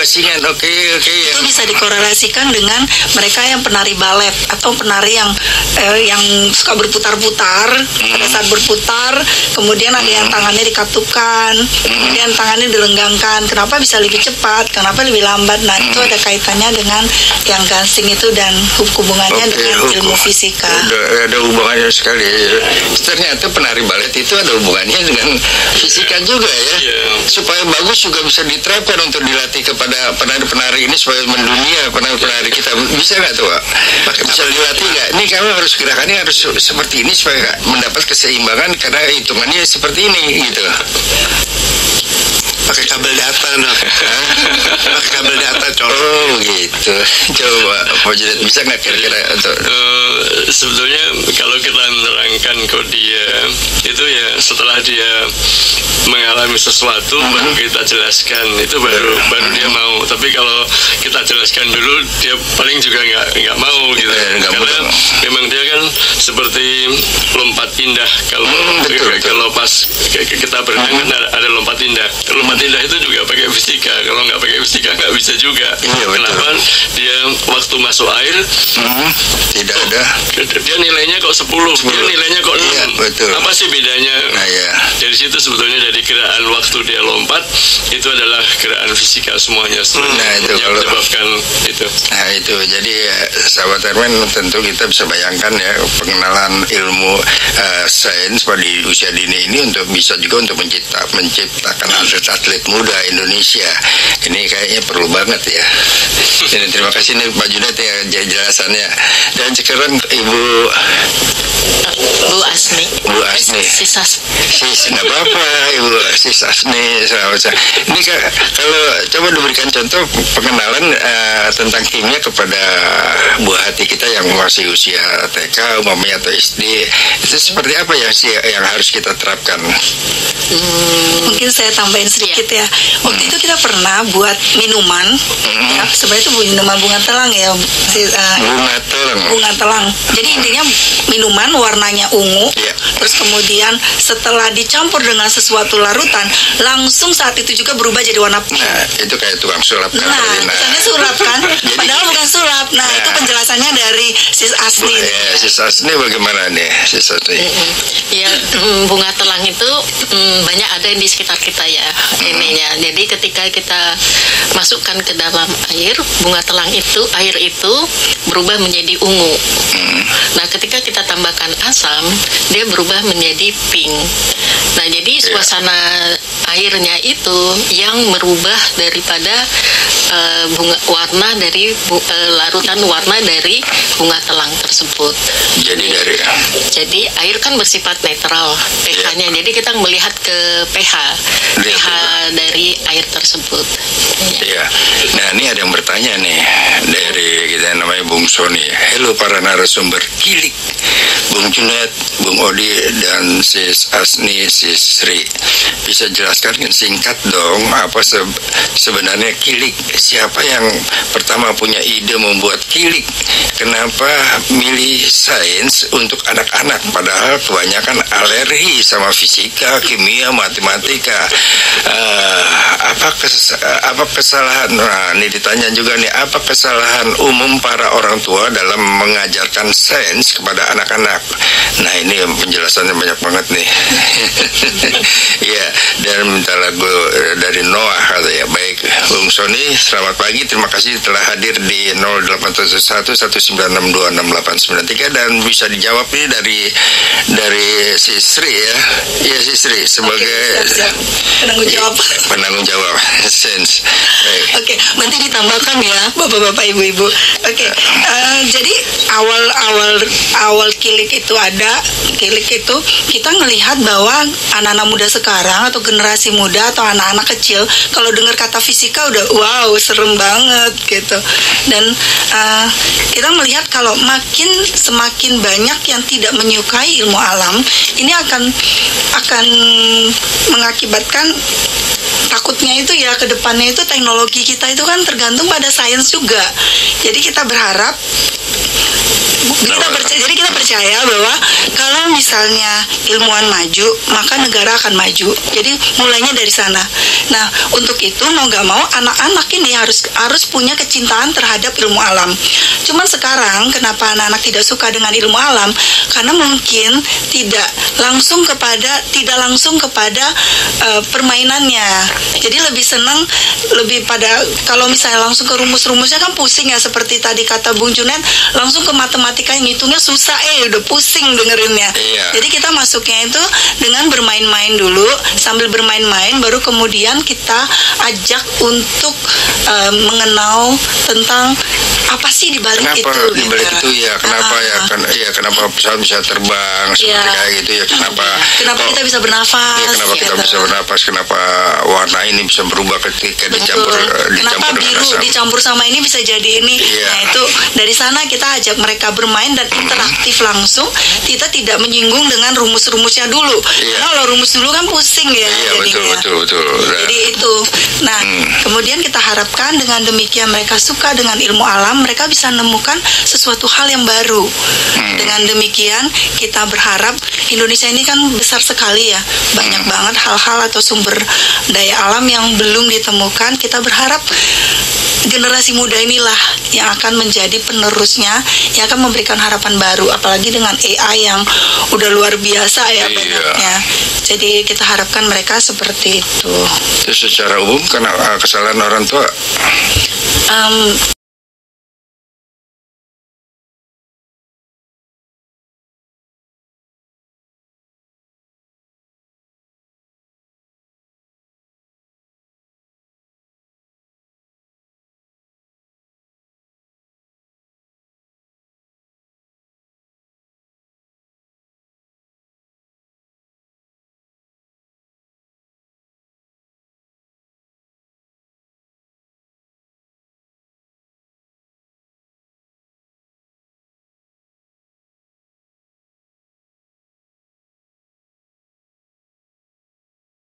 basinger. Oke. Itu bisa dikorelasikan dengan mereka yang penari balet atau penari yang suka berputar-putar. Pada saat berputar, kemudian ada yang tangannya dikatukan, kemudian tangannya dilenggangkan. Kenapa bisa lebih cepat? Kenapa lebih lambat? Nah, itu ada kaitannya dengan yang gansing itu dan hubungannya dengan ilmu fisika. Ada hubungannya sekali. Ternyata penari balet itu ada hubungannya dengan fisika juga ya. Supaya bagus juga bisa diterapkan untuk dilatih kepada penari-penari ini supaya mendunia penari-penari kita. Bisa nggak tuh, Pak? Bisa dilatih nggak? Ini kamu harus gerakannya harus seperti ini supaya mendapat keseimbangan karena hitungannya seperti ini gitu. Pakai kabel data, pakai kabel data, Oh gitu. Coba Pak Junet bisa nggak kira-kira untuk sebetulnya kalau kita menerangkan ke dia itu ya setelah dia mengalami sesuatu baru kita jelaskan, itu baru dia mau. Tapi kalau kita jelaskan dulu dia paling juga nggak mau gitu. Karena memang dia kan seperti lompat indah. Kalau pas kita berenang kan ada lompat indah. Lompat indah itu juga pakai fisika. Kalau nggak pakai fisika nggak bisa juga. Kenapa? Dia waktu masuk air tidak ada. Dia nilainya kok 10. Dia nilainya kok 6. Iya, betul. Apa sih bedanya? Nah, ya. Dari situ sebetulnya dari gerakan waktu dia lompat itu adalah gerakan fisika semuanya. Nah, itu yang menyebabkan itu. Nah, itu. Jadi sahabat Herman, tentu kita bisa bayangkan ya pengenalan ilmu sains pada usia dini ini untuk bisa juga untuk menciptakan atlet muda Indonesia. Ini kayaknya perlu banget ya. Dan terima kasih nih Pak Junet ya jelasannya. Dan sekarang Ibu Asni. Nggak apa-apa Ibu Sis Asni. Ini kalau coba diberikan contoh pengenalan tentang kimia kepada buah hati kita yang masih usia TK umpamanya atau SD, itu seperti apa ya sih yang harus kita terapkan? Mungkin saya tambahin sedikit ya. Waktu itu kita pernah buat minuman, ya, sebenarnya itu minuman bunga telang ya. Bunga telang. Jadi intinya minuman warnanya ungu, terus kemudian setelah dicampur dengan sesuatu larutan, langsung saat itu juga berubah jadi warna pink. Nah, itu kayak tukang sulap kan? Kesannya sulap kan? Padahal bukan sulap. Nah, itu penjelasannya dari Sis Asni. Sis Asni bagaimana nih, Sis Asni? Ya, bunga telang itu banyak ada di sekitar kita ya ininya. Jadi ketika kita masukkan ke dalam air, bunga telang itu, air itu berubah menjadi ungu. Nah, ketika kita tambahkan asam, dia berubah menjadi pink. Nah, jadi suasana airnya itu yang merubah daripada warna dari larutan warna dari bunga telang tersebut. Jadi air kan bersifat netral pH-nya. Jadi kita melihat ke pH dari air tersebut. Iya. Nah, ini ada yang bertanya nih dari kita namanya Bung Sony. Halo para narasumber Kilik, Bung Junet, Bung Odi, dan Sis Asni, Sis Sri. Bisa jelaskan singkat dong apa sebenarnya Kilik? Siapa yang pertama punya ide membuat Kilik? Kenapa milih sains untuk anak-anak padahal kebanyakan alergi sama fisika, kimia, matematika? Apa kesalahan? Nah, ini ditanya juga nih, apa kesalahan umum para orang tua dalam mengajarkan sains kepada anak-anak? Nah, ini penjelasannya banyak banget nih. Ya, dan minta lagu dari Noah kata ya. Baik, Bung Sony, selamat pagi. Terima kasih telah hadir di 0811-1962-6893 dan bisa dijawab nih dari si Sri ya. Ya, si Sri sebagai penanggung jawab sains. Oke, nanti ditambahkan ya Bapak-bapak, Ibu-ibu. Oke. Jadi awal Kilik itu ada. Kilik itu kita ngelihat bahwa anak-anak muda sekarang atau generasi muda atau anak-anak kecil kalau dengar kata fisika udah wow, serem banget gitu. Dan kita melihat kalau semakin banyak yang tidak menyukai ilmu alam, ini akan mengakibatkan takutnya itu ya ke depannya itu teknologi kita itu kan tergantung pada sains juga. Jadi kita berharap Jadi kita percaya bahwa kalau misalnya ilmuwan maju, maka negara akan maju. Jadi mulainya dari sana. Nah, untuk itu mau nggak mau anak-anak ini harus punya kecintaan terhadap ilmu alam. Cuman sekarang kenapa anak-anak tidak suka dengan ilmu alam? Karena mungkin tidak langsung kepada permainannya. Jadi lebih senang pada kalau misalnya langsung ke rumus-rumusnya kan pusing ya, seperti tadi kata Bung Junet, langsung ke matematika yang ngitungnya susah, udah pusing dengerinnya. Iya. Jadi kita masuknya itu dengan bermain-main dulu, sambil bermain-main baru kemudian kita ajak untuk mengenal tentang apa sih dibalik itu. Kenapa dibalik gitu. itu ya? Kenapa kenapa pesawat bisa terbang seperti kayak gitu ya? Kenapa kita bisa bernafas? Ya, kenapa kita bisa bernafas? Kenapa warna ini bisa berubah ketika dicampur kenapa biru dengan asam? dicampur sama ini bisa jadi ini? Iya. Nah, itu dari sana kita ajak mereka bermain dan interaktif langsung. Kita tidak menyinggung dengan rumus-rumusnya dulu. Iya. Karena kalau rumus dulu kan pusing ya. Iya, jadinya. betul. Jadi itu. Nah, kemudian kita harapkan dengan demikian mereka suka dengan ilmu alam, mereka bisa menemukan sesuatu hal yang baru. Dengan demikian kita berharap Indonesia ini kan besar sekali ya, banyak banget hal-hal atau sumber daya alam yang belum ditemukan. Kita berharap generasi muda inilah yang akan menjadi penerusnya, yang akan memberikan harapan baru, apalagi dengan AI yang udah luar biasa ya banyaknya. Jadi kita harapkan mereka seperti itu. Itu secara umum karena kesalahan orang tua.